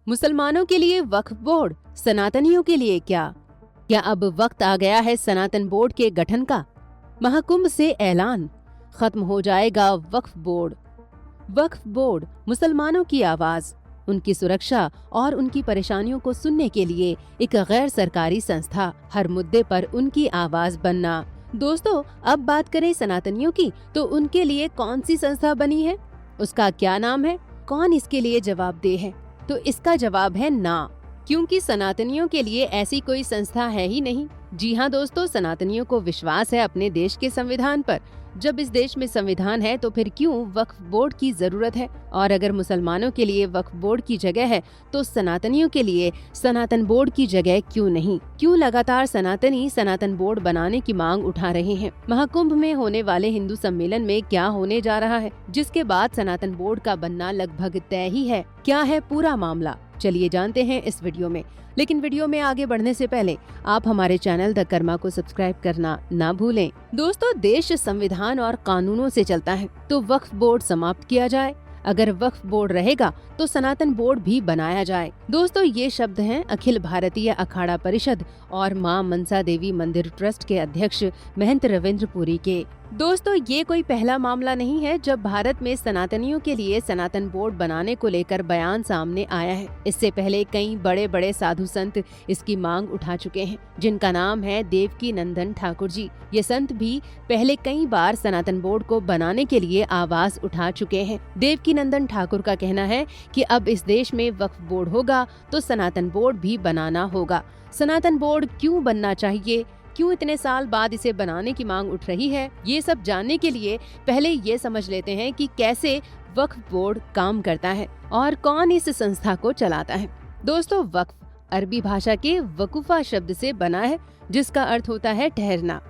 मुसलमानों के लिए वक्फ बोर्ड, सनातनियों के लिए क्या? क्या अब वक्त आ गया है सनातन बोर्ड के गठन का? महाकुंभ से ऐलान, खत्म हो जाएगा वक्फ बोर्ड। वक्फ बोर्ड मुसलमानों की आवाज, उनकी सुरक्षा और उनकी परेशानियों को सुनने के लिए एक गैर सरकारी संस्था, हर मुद्दे पर उनकी आवाज बनना। दोस्तों, अब बात करें सनातनियों की, तो उनके लिए कौन सी संस्था बनी है, उसका क्या नाम है, कौन इसके लिए जवाबदेह है? तो इसका जवाब है ना, क्योंकि सनातनियों के लिए ऐसी कोई संस्था है ही नहीं। जी हाँ दोस्तों, सनातनियों को विश्वास है अपने देश के संविधान पर। जब इस देश में संविधान है तो फिर क्यों वक्फ बोर्ड की जरूरत है? और अगर मुसलमानों के लिए वक्फ बोर्ड की जगह है तो सनातनियों के लिए सनातन बोर्ड की जगह क्यों नहीं? क्यों लगातार सनातनी सनातन बोर्ड बनाने की मांग उठा रहे हैं? महाकुंभ में होने वाले हिंदू सम्मेलन में क्या होने जा रहा है, जिसके बाद सनातन बोर्ड का बनना लगभग तय ही है? क्या है पूरा मामला, चलिए जानते हैं इस वीडियो में। लेकिन वीडियो में आगे बढ़ने से पहले आप हमारे चैनल द कर्मा को सब्सक्राइब करना ना भूलें। दोस्तों, देश संविधान और कानूनों से चलता है, तो वक्फ बोर्ड समाप्त किया जाए। अगर वक्फ बोर्ड रहेगा तो सनातन बोर्ड भी बनाया जाए। दोस्तों, ये शब्द हैं अखिल भारतीय अखाड़ा परिषद और मां मनसा देवी मंदिर ट्रस्ट के अध्यक्ष महंत रविंद्र पुरी के। दोस्तों, ये कोई पहला मामला नहीं है जब भारत में सनातनियों के लिए सनातन बोर्ड बनाने को लेकर बयान सामने आया है। इससे पहले कई बड़े बड़े साधु संत इसकी मांग उठा चुके हैं, जिनका नाम है देवकी नंदन ठाकुर जी। ये संत भी पहले कई बार सनातन बोर्ड को बनाने के लिए आवाज उठा चुके हैं। देवकी नंदन ठाकुर का कहना है कि अब इस देश में वक्फ बोर्ड होगा तो सनातन बोर्ड भी बनाना होगा। सनातन बोर्ड क्यों बनना चाहिए, क्यों इतने साल बाद इसे बनाने की मांग उठ रही है, ये सब जानने के लिए पहले ये समझ लेते हैं कि कैसे वक्फ बोर्ड काम करता है और कौन इस संस्था को चलाता है। दोस्तों, वक्फ अरबी भाषा के वकुफा शब्द से बना है, जिसका अर्थ होता है ठहरना।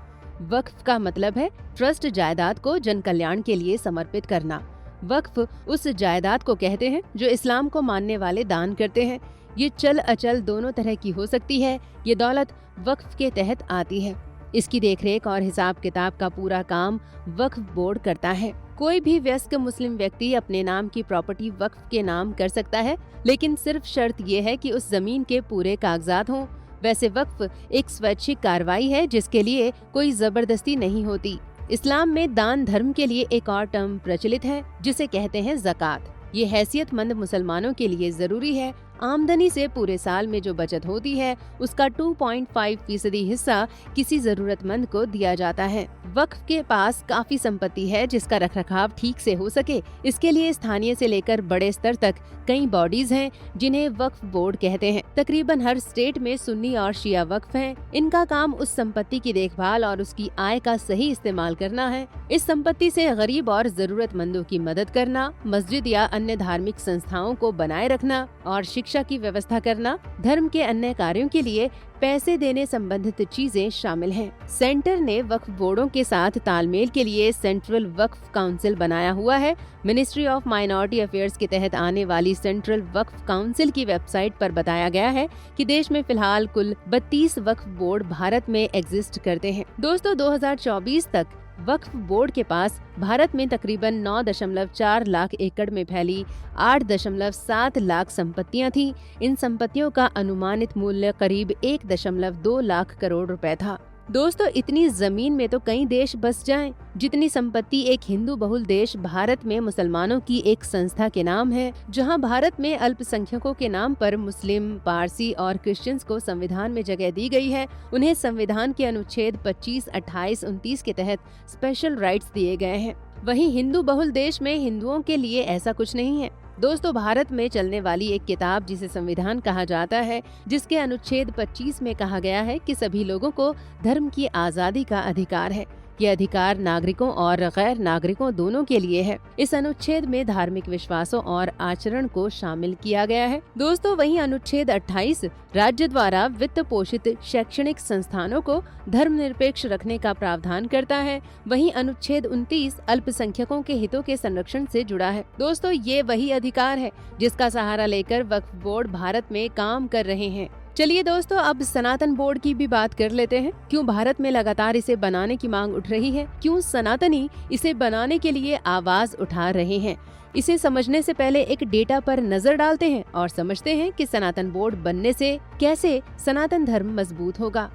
वक्फ का मतलब है ट्रस्ट जायदाद को जन कल्याण के लिए समर्पित करना। वक्फ उस जायदाद को कहते हैं जो इस्लाम को मानने वाले दान करते हैं। ये चल अचल दोनों तरह की हो सकती है। ये दौलत वक्फ के तहत आती है। इसकी देखरेख और हिसाब किताब का पूरा काम वक्फ बोर्ड करता है। कोई भी वयस्क मुस्लिम व्यक्ति अपने नाम की प्रॉपर्टी वक्फ के नाम कर सकता है, लेकिन सिर्फ शर्त ये है कि उस जमीन के पूरे कागजात हों। वैसे वक्फ एक स्वैच्छिक कार्रवाई है जिसके लिए कोई जबरदस्ती नहीं होती। इस्लाम में दान धर्म के लिए एक और टर्म प्रचलित है जिसे कहते हैं ज़कात। ये हैसियतमंद मुसलमानों के लिए जरूरी है। आमदनी से पूरे साल में जो बचत होती है उसका 2.5% हिस्सा किसी जरूरतमंद को दिया जाता है। वक्फ के पास काफी संपत्ति है जिसका रखरखाव ठीक से हो सके। इसके लिए स्थानीय से लेकर बड़े स्तर तक कई बॉडीज हैं जिन्हें वक्फ बोर्ड कहते हैं। तकरीबन हर स्टेट में सुन्नी और शिया वक्फ हैं। इनका काम उस संपत्ति की देखभाल और उसकी आय का सही इस्तेमाल करना है। इस संपत्ति से गरीब और जरूरतमंदों की मदद करना, मस्जिद या अन्य धार्मिक संस्थाओं को बनाए रखना और शिक्षा की व्यवस्था करना, धर्म के अन्य कार्यों के लिए पैसे देने संबंधित चीजें शामिल हैं। सेंटर ने वक्फ बोर्डों के साथ तालमेल के लिए सेंट्रल वक्फ काउंसिल बनाया हुआ है। मिनिस्ट्री ऑफ माइनॉरिटी अफेयर्स के तहत आने वाली सेंट्रल वक्फ काउंसिल की वेबसाइट पर बताया गया है कि देश में फिलहाल कुल 32 वक्फ बोर्ड भारत में एग्जिस्ट करते हैं। दोस्तों, 2024 तक वक्फ बोर्ड के पास भारत में तकरीबन 9.4 लाख एकड़ में फैली 8.7 लाख संपत्तियां थीं। इन संपत्तियों का अनुमानित मूल्य करीब 1.2 लाख करोड़ रुपए था। दोस्तों, इतनी जमीन में तो कई देश बस जाएं, जितनी संपत्ति एक हिंदू बहुल देश भारत में मुसलमानों की एक संस्था के नाम है। जहां भारत में अल्पसंख्यकों के नाम पर मुस्लिम, पारसी और क्रिश्चियंस को संविधान में जगह दी गई है। उन्हें संविधान के अनुच्छेद 25, 28, 29 के तहत स्पेशल राइट्स दिए गए हैं। वहीं हिंदू बहुल देश में हिंदुओं के लिए ऐसा कुछ नहीं है। दोस्तों, भारत में चलने वाली एक किताब जिसे संविधान कहा जाता है, जिसके अनुच्छेद 25 में कहा गया है कि सभी लोगों को धर्म की आजादी का अधिकार है। ये अधिकार नागरिकों और गैर नागरिकों दोनों के लिए है। इस अनुच्छेद में धार्मिक विश्वासों और आचरण को शामिल किया गया है। दोस्तों, वहीं अनुच्छेद 28 राज्य द्वारा वित्त पोषित शैक्षणिक संस्थानों को धर्मनिरपेक्ष रखने का प्रावधान करता है। वहीं अनुच्छेद 29 अल्पसंख्यकों के हितों के संरक्षण से जुड़ा है। दोस्तों, ये वही अधिकार है जिसका सहारा लेकर वक्फ बोर्ड भारत में काम कर रहे हैं। चलिए दोस्तों, अब सनातन बोर्ड की भी बात कर लेते हैं। क्यों भारत में लगातार इसे बनाने की मांग उठ रही है, क्यों सनातनी इसे बनाने के लिए आवाज उठा रहे हैं। इसे समझने से पहले एक डेटा पर नजर डालते हैं और समझते हैं कि सनातन बोर्ड बनने से कैसे सनातन धर्म मजबूत होगा।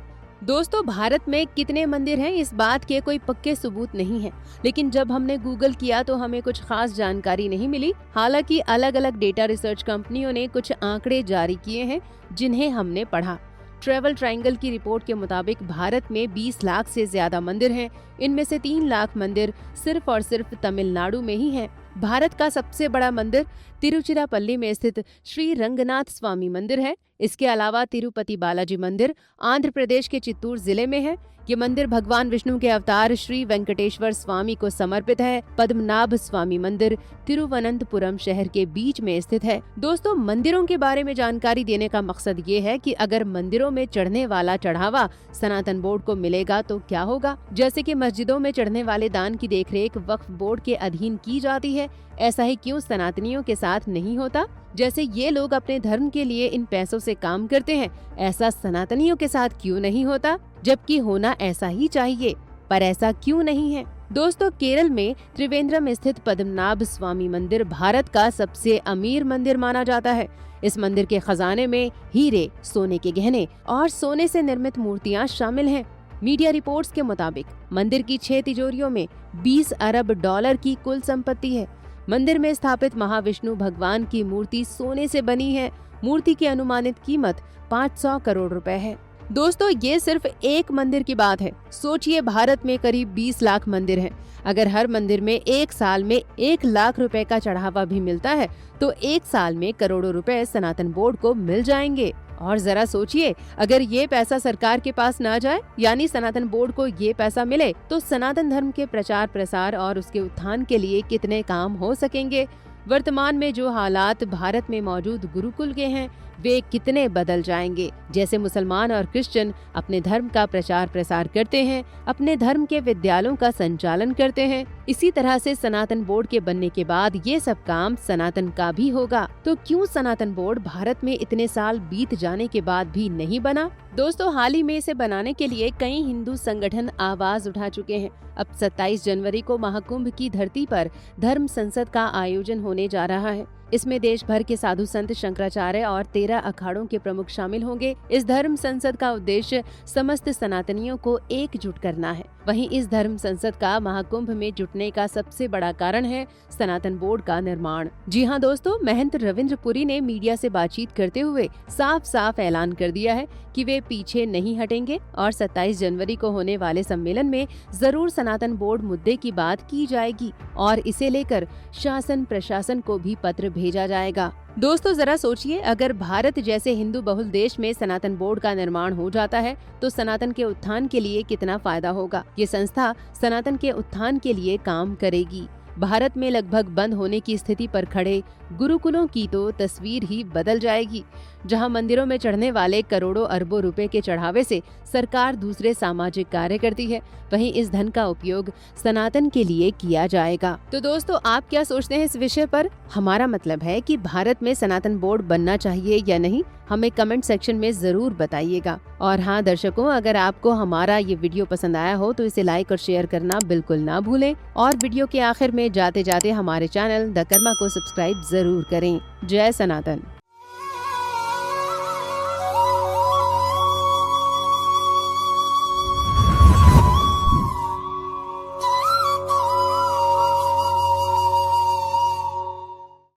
दोस्तों, भारत में कितने मंदिर हैं इस बात के कोई पक्के सबूत नहीं है, लेकिन जब हमने गूगल किया तो हमें कुछ खास जानकारी नहीं मिली। हालांकि अलग अलग डेटा रिसर्च कंपनियों ने कुछ आंकड़े जारी किए हैं जिन्हें हमने पढ़ा। ट्रैवल ट्रायंगल की रिपोर्ट के मुताबिक भारत में 20 लाख से ज्यादा मंदिर हैं। इनमें से 3 लाख मंदिर सिर्फ और सिर्फ तमिलनाडु में ही हैं। भारत का सबसे बड़ा मंदिर तिरुचिरापल्ली में स्थित श्री रंगनाथ स्वामी मंदिर है। इसके अलावा तिरुपति बालाजी मंदिर आंध्र प्रदेश के चित्तूर जिले में है। ये मंदिर भगवान विष्णु के अवतार श्री वेंकटेश्वर स्वामी को समर्पित है। पद्मनाभ स्वामी मंदिर तिरुवनंतपुरम शहर के बीच में स्थित है। दोस्तों, मंदिरों के बारे में जानकारी देने का मकसद ये है कि अगर मंदिरों में चढ़ने वाला चढ़ावा सनातन बोर्ड को मिलेगा तो क्या होगा। जैसे कि मस्जिदों में चढ़ने वाले दान की देखरेख वक्फ बोर्ड के अधीन की जाती है, ऐसा ही क्यों सनातनियों के साथ नहीं होता। जैसे ये लोग अपने धर्म के लिए इन पैसों से काम करते हैं, ऐसा सनातनियों के साथ क्यों नहीं होता, जबकि होना ऐसा ही चाहिए, पर ऐसा क्यों नहीं है। दोस्तों, केरल में त्रिवेंद्रम स्थित पद्मनाभ स्वामी मंदिर भारत का सबसे अमीर मंदिर माना जाता है। इस मंदिर के खजाने में हीरे, सोने के गहने और सोने से निर्मित मूर्तियां शामिल हैं। मीडिया रिपोर्ट्स के मुताबिक मंदिर की 6 तिजोरियों में 20 अरब डॉलर की कुल संपत्ति है। मंदिर में स्थापित महाविष्णु भगवान की मूर्ति सोने से बनी है। मूर्ति की अनुमानित कीमत 500 करोड़ रुपए है। दोस्तों, ये सिर्फ एक मंदिर की बात है। सोचिए, भारत में करीब 20 लाख मंदिर हैं। अगर हर मंदिर में एक साल में 1 लाख रुपए का चढ़ावा भी मिलता है तो एक साल में करोड़ों रुपए सनातन बोर्ड को मिल जाएंगे। और जरा सोचिए, अगर ये पैसा सरकार के पास ना जाए, यानी सनातन बोर्ड को ये पैसा मिले, तो सनातन धर्म के प्रचार प्रसार और उसके उत्थान के लिए कितने काम हो सकेंगे। वर्तमान में जो हालात भारत में मौजूद गुरुकुल के हैं, वे कितने बदल जाएंगे। जैसे मुसलमान और क्रिश्चियन अपने धर्म का प्रचार प्रसार करते हैं, अपने धर्म के विद्यालयों का संचालन करते हैं, इसी तरह से सनातन बोर्ड के बनने के बाद ये सब काम सनातन का भी होगा। तो क्यों सनातन बोर्ड भारत में इतने साल बीत जाने के बाद भी नहीं बना। दोस्तों, हाल ही में इसे बनाने के लिए कई हिंदू संगठन आवाज उठा चुके हैं। अब 27 जनवरी को महाकुंभ की धरती पर धर्म संसद का आयोजन होने जा रहा है। इसमें देश भर के साधु संत, शंकराचार्य और 13 अखाड़ों के प्रमुख शामिल होंगे। इस धर्म संसद का उद्देश्य समस्त सनातनियों को एकजुट करना है। वहीं इस धर्म संसद का महाकुंभ में जुटने का सबसे बड़ा कारण है सनातन बोर्ड का निर्माण। जी हाँ दोस्तों, महंत रविंद्र पुरी ने मीडिया से बातचीत करते हुए साफ साफ ऐलान कर दिया है कि वे पीछे नहीं हटेंगे और 27 जनवरी को होने वाले सम्मेलन में जरूर सनातन बोर्ड मुद्दे की बात की जाएगी और इसे लेकर शासन प्रशासन को भी पत्र भेजा जाएगा। दोस्तों, जरा सोचिए, अगर भारत जैसे हिंदू बहुल देश में सनातन बोर्ड का निर्माण हो जाता है तो सनातन के उत्थान के लिए कितना फायदा होगा। ये संस्था सनातन के उत्थान के लिए काम करेगी। भारत में लगभग बंद होने की स्थिति पर खड़े गुरुकुलों की तो तस्वीर ही बदल जाएगी। जहां मंदिरों में चढ़ने वाले करोड़ों अरबों रुपए के चढ़ावे से सरकार दूसरे सामाजिक कार्य करती है, वहीं इस धन का उपयोग सनातन के लिए किया जाएगा। तो दोस्तों, आप क्या सोचते हैं इस विषय पर? हमारा मतलब है कि भारत में सनातन बोर्ड बनना चाहिए या नहीं, हमें कमेंट सेक्शन में जरूर बताइएगा। और हाँ दर्शकों, अगर आपको हमारा ये वीडियो पसंद आया हो तो इसे लाइक और शेयर करना बिल्कुल ना भूलें और वीडियो के आखिर में जाते जाते हमारे चैनल द कर्मा को सब्सक्राइब जरूर करें। जय सनातन।